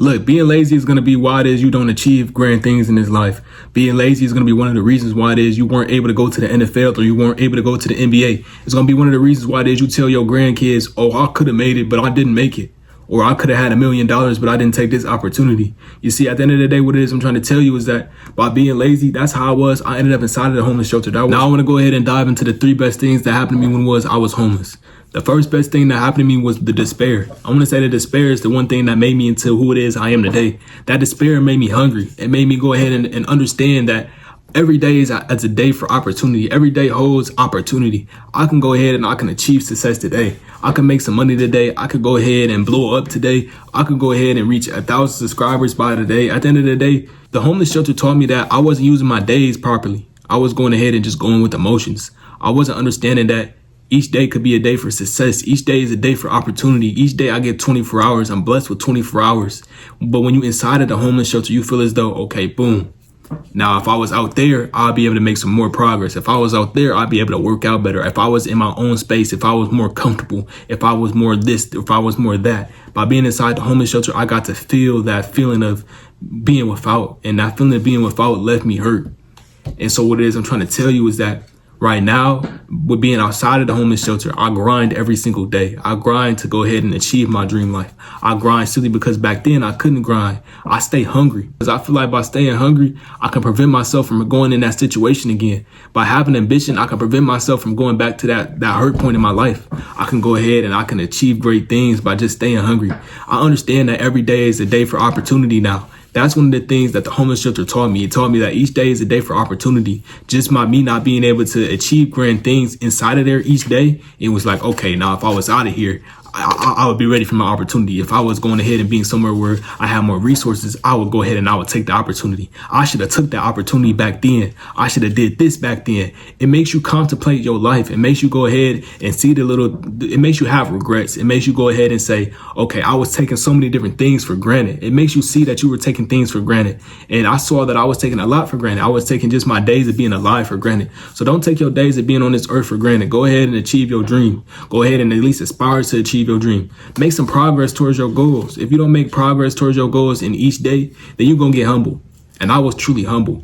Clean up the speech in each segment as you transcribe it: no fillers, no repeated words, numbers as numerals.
Look, being lazy is going to be why it is you don't achieve grand things in this life. Being lazy is going to be one of the reasons why it is you weren't able to go to the NFL or you weren't able to go to the NBA. It's going to be one of the reasons why it is you tell your grandkids, oh, I could have made it, but I didn't make it. Or I could have had $1 million, but I didn't take this opportunity. You see, at the end of the day, what it is I'm trying to tell you is that by being lazy, that's how I was. I ended up inside of the homeless shelter. Now I want to go ahead and dive into the 3 best things that happened to me when I was homeless. The first best thing that happened to me was the despair. I want to say that despair is the one thing that made me into who it is I am today. That despair made me hungry. It made me go ahead and understand that every day is a day for opportunity. Every day holds opportunity. I can go ahead and I can achieve success today. I can make some money today. I could go ahead and blow up today. I could go ahead and reach 1,000 subscribers by today. At the end of the day, the homeless shelter taught me that I wasn't using my days properly. I was going ahead and just going with emotions. I wasn't understanding that each day could be a day for success. Each day is a day for opportunity. Each day I get 24 hours. I'm blessed with 24 hours. But when you inside of the homeless shelter, you feel as though, okay, boom. Now, if I was out there, I'd be able to make some more progress. If I was out there, I'd be able to work out better. If I was in my own space, if I was more comfortable, if I was more this, if I was more that. By being inside the homeless shelter, I got to feel that feeling of being without. And that feeling of being without left me hurt. And so what it is I'm trying to tell you is that right now, with being outside of the homeless shelter, I grind every single day. I grind to go ahead and achieve my dream life. I grind simply because back then I couldn't grind. I stay hungry because I feel like by staying hungry, I can prevent myself from going in that situation again. By having ambition, I can prevent myself from going back to that hurt point in my life. I can go ahead and I can achieve great things by just staying hungry. I understand that every day is a day for opportunity now. That's one of the things that the homeless shelter taught me. It taught me that each day is a day for opportunity. Just me not being able to achieve grand things inside of there each day, it was like, okay, now if I was out of here, I would be ready for my opportunity. If I was going ahead and being somewhere where I have more resources, I would go ahead and I would take the opportunity. I should have took that opportunity back then. I should have did this back then. It makes you contemplate your life. It makes you go ahead and see it makes you have regrets. It makes you go ahead and say, okay, I was taking so many different things for granted. It makes you see that you were taking things for granted. And I saw that I was taking a lot for granted. I was taking just my days of being alive for granted. So don't take your days of being on this earth for granted. Go ahead and achieve your dream. Go ahead and at least aspire to achieve your dream. Make some progress towards your goals. If you don't make progress towards your goals in each day, then you're going to get humble. And I was truly humble.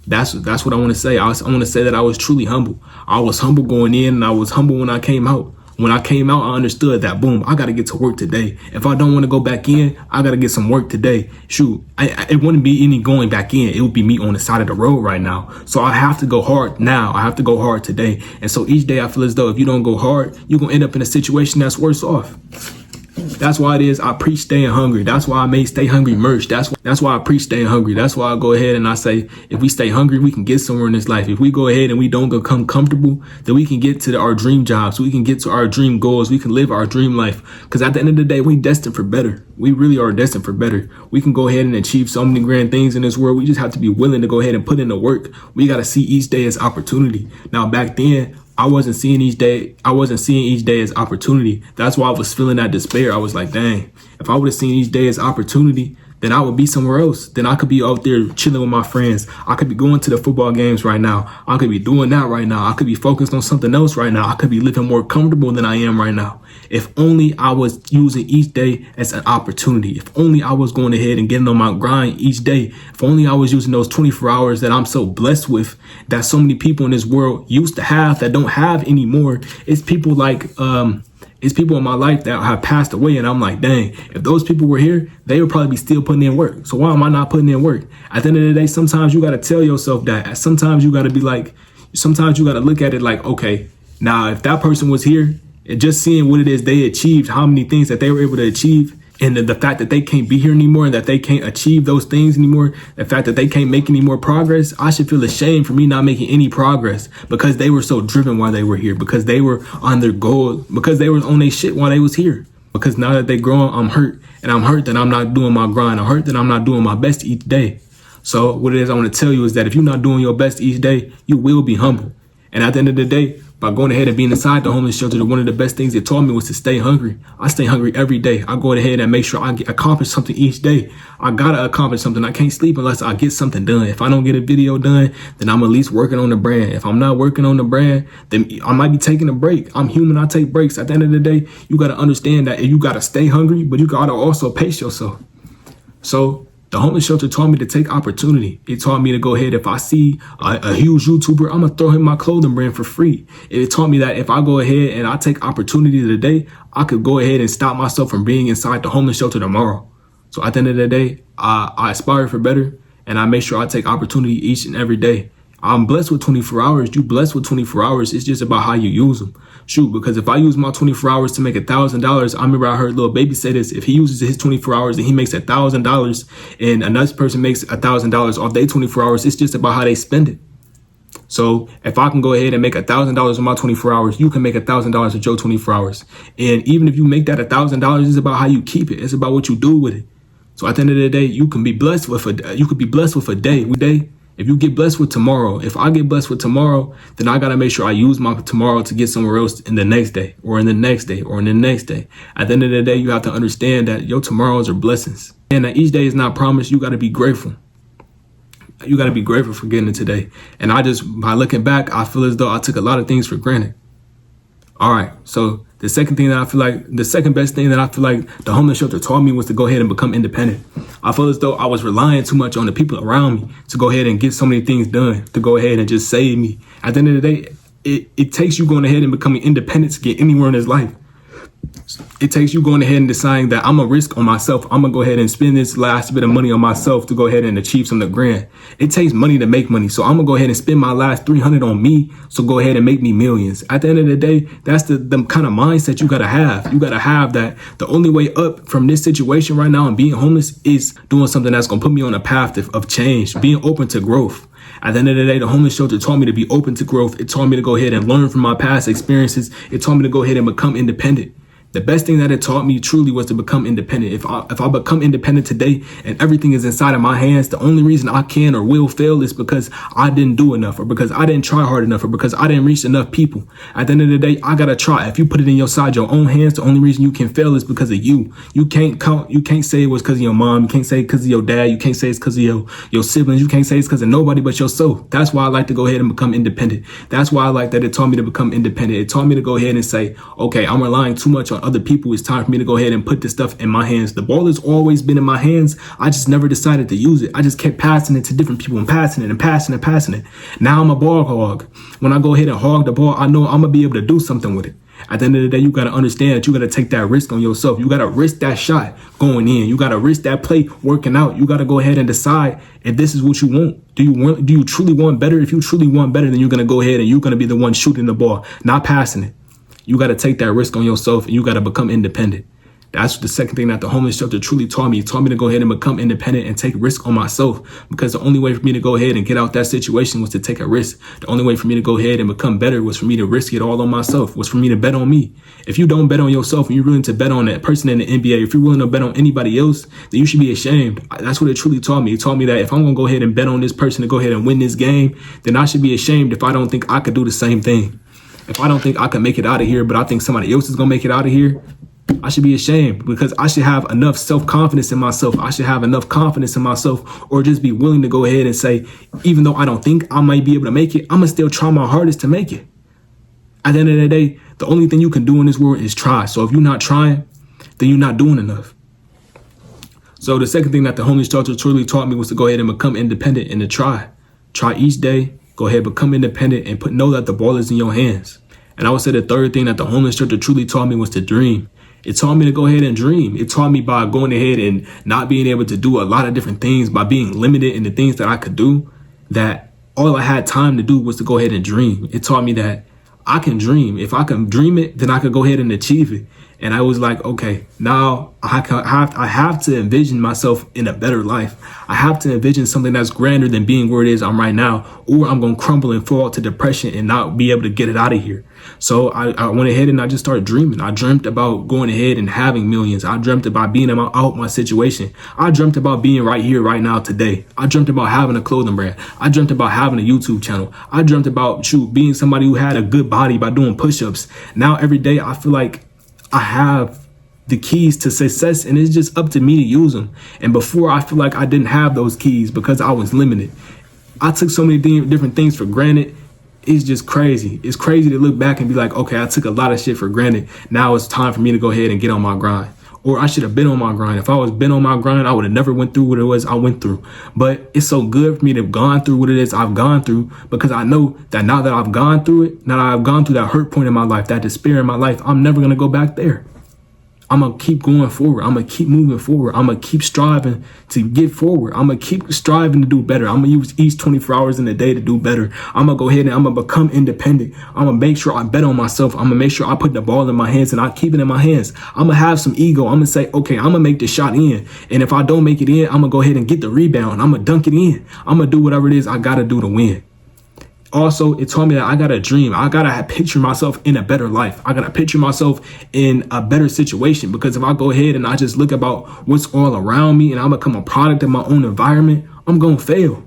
That's what I want to say. I want to say that I was truly humble. I was humble going in and I was humble when I came out. When I came out, I understood that, boom, I got to get to work today. If I don't want to go back in, I got to get some work today. Shoot, it wouldn't be any going back in. It would be me on the side of the road right now. So I have to go hard now. I have to go hard today. And so each day I feel as though if you don't go hard, you're going to end up in a situation that's worse off. That's why it is I preach staying hungry. That's why I made Stay Hungry merch. That's why I preach staying hungry. That's why I go ahead and I say, if we stay hungry, we can get somewhere in this life. If we go ahead and we don't become comfortable, then we can get to our dream jobs. We can get to our dream goals. We can live our dream life. Because at the end of the day, we destined for better. We really are destined for better. We can go ahead and achieve so many grand things in this world. We just have to be willing to go ahead and put in the work. We got to see each day as opportunity. Now, back then, I wasn't seeing each day as opportunity. That's why I was feeling that despair. I was like, dang, if I would have seen each day as opportunity, then I would be somewhere else. Then I could be out there chilling with my friends. I could be going to the football games right now. I could be doing that right now. I could be focused on something else right now. I could be living more comfortable than I am right now. If only I was using each day as an opportunity. If only I was going ahead and getting on my grind each day. If only I was using those 24 hours that I'm so blessed with, that so many people in this world used to have that don't have anymore. It's people like, it's people in my life that have passed away. And I'm like, dang, if those people were here, they would probably be still putting in work. So why am I not putting in work? At the end of the day, sometimes you got to tell yourself that. Sometimes you got to be like, sometimes you got to look at it like, okay, now if that person was here, and just seeing what it is they achieved, how many things that they were able to achieve, and the fact that they can't be here anymore and that they can't achieve those things anymore, the fact that they can't make any more progress, I should feel ashamed for me not making any progress because they were so driven while they were here, because they were on their goals, because they were on their shit while they was here. Because now that they grown, I'm hurt, and I'm hurt that I'm not doing my grind. I'm hurt that I'm not doing my best each day. So what it is I want to tell you is that if you're not doing your best each day, you will be humble. And at the end of the day, by going ahead and being inside the homeless shelter, one of the best things it taught me was to stay hungry. I stay hungry every day. I go ahead and make sure I accomplish something each day. I gotta accomplish something. I can't sleep unless I get something done. If I don't get a video done, then I'm at least working on the brand. If I'm not working on the brand, then I might be taking a break. I'm human. I take breaks. At the end of the day, you gotta understand that you gotta stay hungry, but you gotta also pace yourself. So the homeless shelter taught me to take opportunity. It taught me to go ahead. If I see a huge YouTuber, I'm going to throw him my clothing brand for free. It taught me that if I go ahead and I take opportunity today, I could go ahead and stop myself from being inside the homeless shelter tomorrow. So at the end of the day, I aspire for better, and I make sure I take opportunity each and every day. I'm blessed with 24 hours. You blessed with 24 hours. It's just about how you use them. Shoot, because if I use my 24 hours to make $1,000, I remember I heard Lil Baby say this. If he uses his 24 hours and he makes $1,000 and another person makes $1,000 off their 24 hours, it's just about how they spend it. So if I can go ahead and make $1,000 in my 24 hours, you can make $1,000 with your 24 hours. And even if you make that $1,000, it's about how you keep it. It's about what you do with it. So at the end of the day, you can be blessed with a day. If you get blessed with tomorrow, if I get blessed with tomorrow, then I got to make sure I use my tomorrow to get somewhere else in the next day or in the next day or in the next day. At the end of the day, you have to understand that your tomorrows are blessings and that each day is not promised. You got to be grateful. You got to be grateful for getting it today. And by looking back, I feel as though I took a lot of things for granted. All right. So the second best thing that I feel like the homeless shelter taught me was to go ahead and become independent. I feel as though I was relying too much on the people around me to go ahead and get so many things done, to go ahead and just save me. At the end of the day, it takes you going ahead and becoming independent to get anywhere in this life. It takes you going ahead and deciding that I'm going to risk on myself. I'm going to go ahead and spend this last bit of money on myself to go ahead and achieve some of the grand. It takes money to make money. So I'm going to go ahead and spend my last $300 on me. So go ahead and make me millions. At the end of the day, that's the kind of mindset you got to have. You got to have that the only way up from this situation right now and being homeless is doing something that's going to put me on a path of change, being open to growth. At the end of the day, the homeless shelter taught me to be open to growth. It taught me to go ahead and learn from my past experiences. It taught me to go ahead and become independent. The best thing that it taught me truly was to become independent. If I become independent today and everything is inside of my hands, the only reason I can or will fail is because I didn't do enough or because I didn't try hard enough or because I didn't reach enough people. At the end of the day, I got to try. If you put it in your own hands, the only reason you can fail is because of you. You can't say it was because of your mom. You can't say it because of your dad. You can't say it's because of your siblings. You can't say it's because of nobody but yourself. That's why I like to go ahead and become independent. That's why I like that it taught me to become independent. It taught me to go ahead and say, okay, I'm relying too much on other people. It's time for me to go ahead and put this stuff in my hands. The ball has always been in my hands. I just never decided to use it. I just kept passing it to different people and passing it. Now I'm a ball hog. When I go ahead and hog the ball, I know I'm going to be able to do something with it. At the end of the day, you got to understand that you got to take that risk on yourself. You got to risk that shot going in. You got to risk that play working out. You got to go ahead and decide if this is what you want. Do you truly want better? If you truly want better, then you're going to go ahead and you're going to be the one shooting the ball, not passing it. You got to take that risk on yourself and you got to become independent. That's the second thing that the homeless shelter truly taught me. It taught me to go ahead and become independent and take risk on myself, because the only way for me to go ahead and get out that situation was to take a risk. The only way for me to go ahead and become better was for me to risk it all on myself, was for me to bet on me. If you don't bet on yourself and you're willing to bet on that person in the NBA, if you're willing to bet on anybody else, then you should be ashamed. That's what it truly taught me. It taught me that if I'm going to go ahead and bet on this person to go ahead and win this game, then I should be ashamed if I don't think I could do the same thing. If I don't think I can make it out of here, but I think somebody else is going to make it out of here, I should be ashamed, because I should have enough self-confidence in myself. I should have enough confidence in myself, or just be willing to go ahead and say, even though I don't think I might be able to make it, I'm going to still try my hardest to make it. At the end of the day, the only thing you can do in this world is try. So if you're not trying, then you're not doing enough. So the second thing that the homeless shelter truly taught me was to go ahead and become independent and to try. Try each day. Go ahead, become independent, and know that the ball is in your hands. And I would say the third thing that the homeless shelter truly taught me was to dream. It taught me to go ahead and dream. It taught me by going ahead and not being able to do a lot of different things, by being limited in the things that I could do, that all I had time to do was to go ahead and dream. It taught me that I can dream. If I can dream it, then I could go ahead and achieve it. And I was like, okay, now I have to envision myself in a better life. I have to envision something that's grander than being where it is I'm right now, or I'm going to crumble and fall to depression and not be able to get it out of here. So I went ahead and I just started dreaming. I dreamt about going ahead and having millions. I dreamt about being out my situation. I dreamt about being right here, right now, today. I dreamt about having a clothing brand. I dreamt about having a YouTube channel. I dreamt about being somebody who had a good body by doing push-ups. Now every day I feel like I have the keys to success, and it's just up to me to use them. And before, I feel like I didn't have those keys because I was limited. I took so many different things for granted. It's just crazy. It's crazy to look back and be like, okay, I took a lot of shit for granted. Now it's time for me to go ahead and get on my grind. or I should have been on my grind. If I was been on my grind, I would have never went through what it was I went through. But it's so good for me to have gone through what it is I've gone through, because I know that now that I've gone through it, now that I've gone through that hurt point in my life, that despair in my life, I'm never going to go back there. I'm going to keep going forward. I'm going to keep moving forward. I'm going to keep striving to get forward. I'm going to keep striving to do better. I'm going to use each 24 hours in the day to do better. I'm going to go ahead and I'm going to become independent. I'm going to make sure I bet on myself. I'm going to make sure I put the ball in my hands and I keep it in my hands. I'm going to have some ego. I'm going to say, okay, I'm going to make this shot in. And if I don't make it in, I'm going to go ahead and get the rebound. I'm going to dunk it in. I'm going to do whatever it is I got to do to win. Also, it taught me that I got to dream. I got to picture myself in a better life. I got to picture myself in a better situation, because if I go ahead and I just look about what's all around me and I become a product of my own environment, I'm going to fail.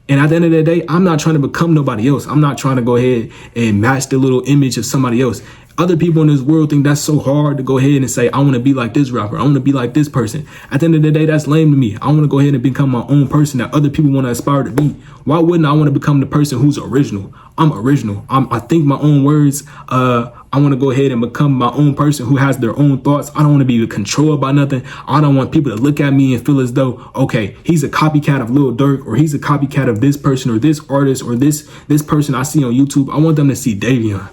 And at the end of the day, I'm not trying to become nobody else. I'm not trying to go ahead and match the little image of somebody else. Other people in this world think that's so hard to go ahead and say, I want to be like this rapper. I want to be like this person. At the end of the day, that's lame to me. I want to go ahead and become my own person that other people want to aspire to be. Why wouldn't I want to become the person who's original? I'm original. I think my own words. I want to go ahead and become my own person who has their own thoughts. I don't want to be controlled by nothing. I don't want people to look at me and feel as though, okay, he's a copycat of Lil Durk, or he's a copycat of this person or this artist or this person I see on YouTube. I want them to see Davion.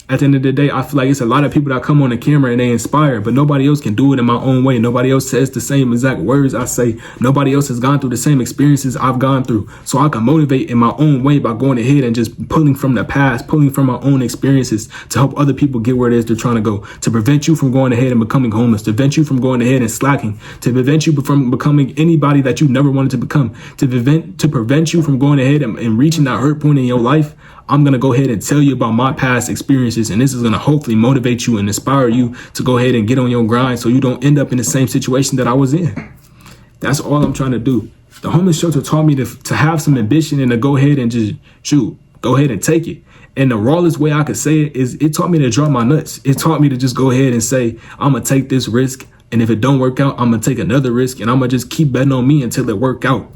At the end of the day, I feel like it's a lot of people that come on the camera and they inspire, but nobody else can do it in my own way. Nobody else says the same exact words I say. Nobody else has gone through the same experiences I've gone through. So I can motivate in my own way by going ahead and just pulling from the past, pulling from my own experiences to help other people get where it is they're trying to go, to prevent you from going ahead and becoming homeless, to prevent you from going ahead and slacking, to prevent you from becoming anybody that you never wanted to become, to prevent you from going ahead and reaching that hurt point in your life. I'm going to go ahead and tell you about my past experiences, and this is going to hopefully motivate you and inspire you to go ahead and get on your grind so you don't end up in the same situation that I was in. That's all I'm trying to do. The homeless shelter taught me to have some ambition and to go ahead and just go ahead and take it. And the rawest way I could say it is it taught me to drop my nuts. It taught me to just go ahead and say, I'm going to take this risk. And if it don't work out, I'm going to take another risk, and I'm going to just keep betting on me until it work out.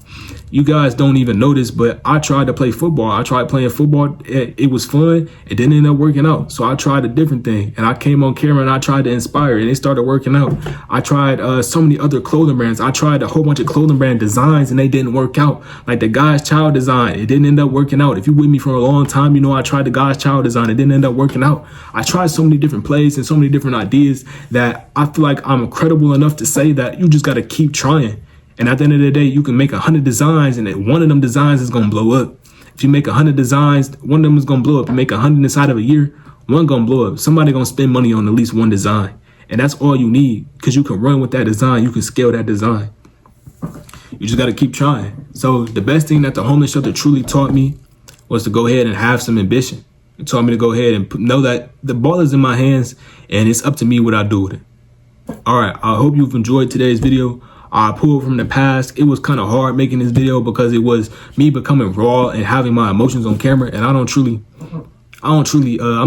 You guys don't even know this, but I tried to play football. I tried playing football. It was fun. It didn't end up working out. So I tried a different thing, and I came on camera and I tried to inspire, and it started working out. I tried so many other clothing brands. I tried a whole bunch of clothing brand designs, and they didn't work out. Like the God's Child design, it didn't end up working out. If you're with me for a long time, you know I tried the God's Child design. It didn't end up working out. I tried so many different plays and so many different ideas that I feel like I'm credible enough to say that you just got to keep trying. And at the end of the day, you can make 100 designs, and one of them designs is going to blow up. If you make 100 designs, one of them is going to blow up. You make 100 inside of a year, one going to blow up. Somebody going to spend money on at least one design. And that's all you need, because you can run with that design. You can scale that design. You just got to keep trying. So the best thing that the homeless shelter truly taught me was to go ahead and have some ambition. It taught me to go ahead and know that the ball is in my hands, and it's up to me what I do with it. All right, I hope you've enjoyed today's video. I pulled from the past. It was kind of hard making this video because it was me becoming raw and having my emotions on camera. And I'm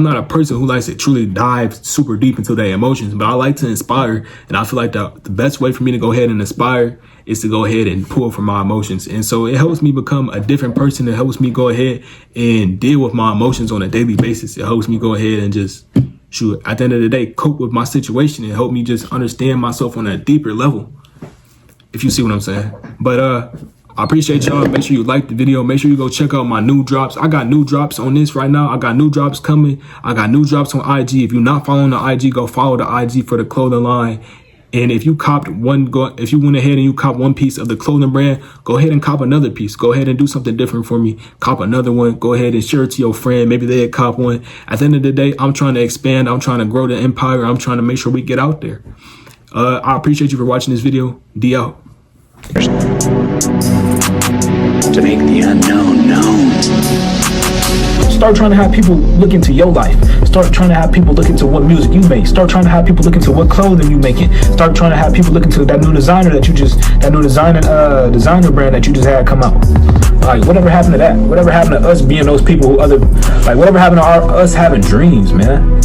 not a person who likes to truly dive super deep into their emotions, but I like to inspire. And I feel like the best way for me to go ahead and inspire is to go ahead and pull from my emotions. And so it helps me become a different person. It helps me go ahead and deal with my emotions on a daily basis. It helps me go ahead and just at the end of the day, cope with my situation and help me just understand myself on a deeper level. If you see what I'm saying. But I appreciate y'all. Make sure you like the video. Make sure you go check out my new drops. I got new drops on this right now. I got new drops coming. I got new drops on IG. If you're not following the IG, go follow the IG for the clothing line. And if you if you went ahead and you cop one piece of the clothing brand, go ahead and cop another piece. Go ahead and do something different for me. Cop another one. Go ahead and share it to your friend. Maybe they cop one. At the end of the day, I'm trying to expand. I'm trying to grow the empire. I'm trying to make sure we get out there. I appreciate you for watching this video. D out. To make the unknown known. Start trying to have people look into your life. Start trying to have people look into what music you make. Start trying to have people look into what clothing you making. Start trying to have people look into that new designer designer brand that you just had come out. Like, whatever happened to that? Whatever happened to us being those people who whatever happened to us having dreams, man?